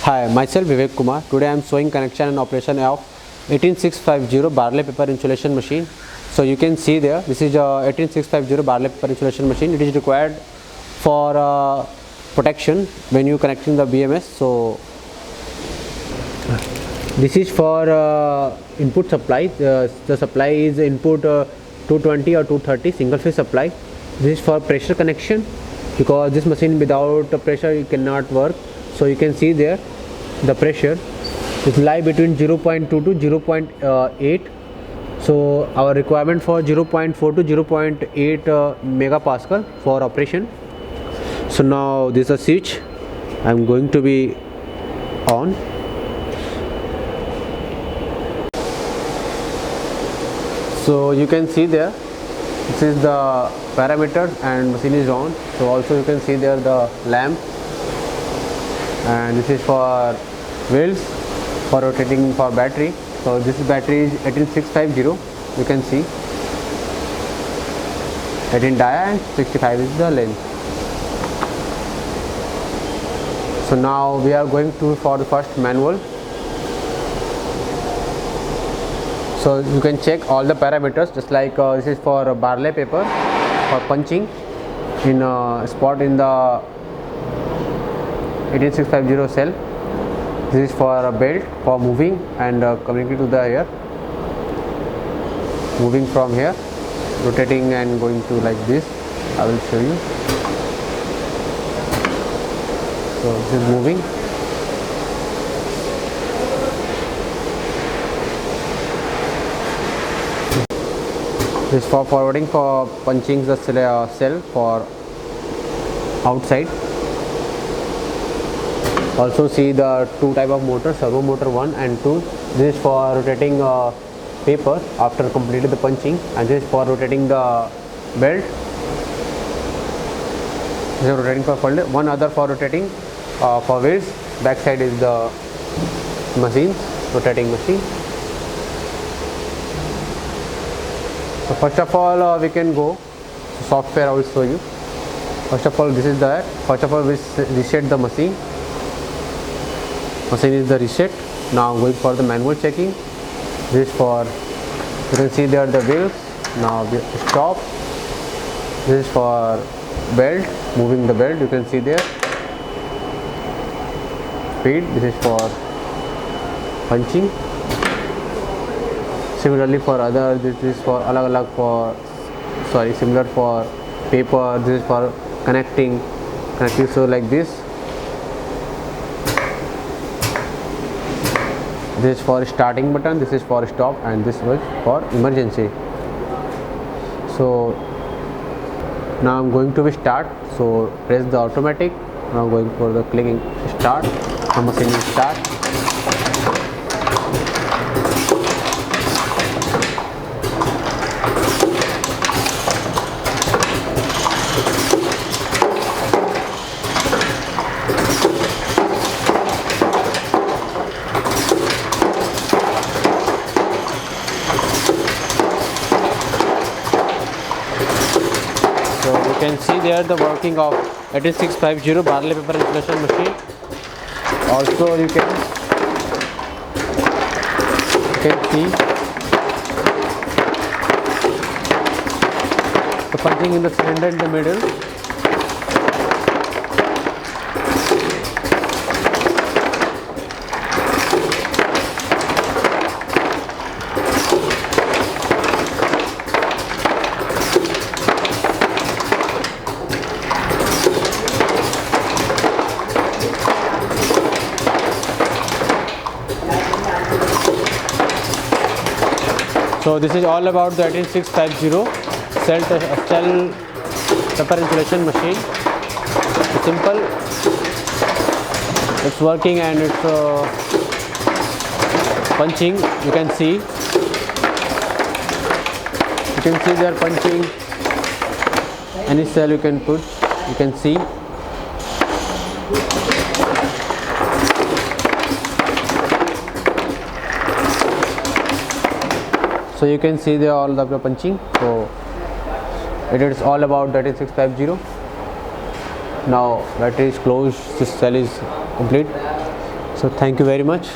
Hi, myself Vivek Kumar. Today I am showing connection and operation of 18650 Barley paper insulation machine. So you can see there, this is a 18650 Barley paper insulation machine. It is required for protection when you connecting the BMS. So this is for input supply. The supply is input 220 or 230 single phase supply. This is for pressure connection, because this machine without pressure it cannot work. So you can see there the pressure is lie between 0.2 to 0.8. So our requirement for 0.4 to 0.8 megapascal for operation. So now this is a switch. I am going to be on. So you can see there, this is the parameters and machine is on. So also you can see there the lamp, and this is for wheels for rotating for battery. So this battery is 18650. You can see 18 dia and 65 is the length. So now we are going to for the first manual. So you can check all the parameters, just like this is for Barley paper for punching in a spot in the 18650 cell. This is for a belt for moving and connecting to the air, moving from here, rotating and going to like this. I will show you. So this is moving. This is for forwarding, for punching the cell for outside. Also see the two type of motor, servo motor 1 and 2. This is for rotating paper after completed the punching, and this is for rotating the belt. This is rotating for folder. One other for rotating for wheels. Back side is the machine, rotating machine. So first of all we can go software. I will show you. First of all, this is the first of all we reset the machine. Machine is the reset. Now going for the manual checking. This is for, you can see there the wheels. Now stop. This is for belt, moving the belt. You can see there. Speed. This is for punching. Similarly for other, this is for alag for similar for paper. This is for connecting. So like this. This is for starting button, this is for stop, and this was for emergency. So now I'm going to be start. So press the automatic. Now going for the clicking start. The machine will start. You can see there the working of 18650 Barley paper insulation machine. Also you can see the punching in the cylinder in the middle. So this is all about the 18650 cell paper insulation machine. It's simple, it's working, and it's punching. You can see they are punching any cell you can put. You can see. So you can see there all the punching. So it is all about that is 650. Now battery is closed, this cell is complete. So thank you very much.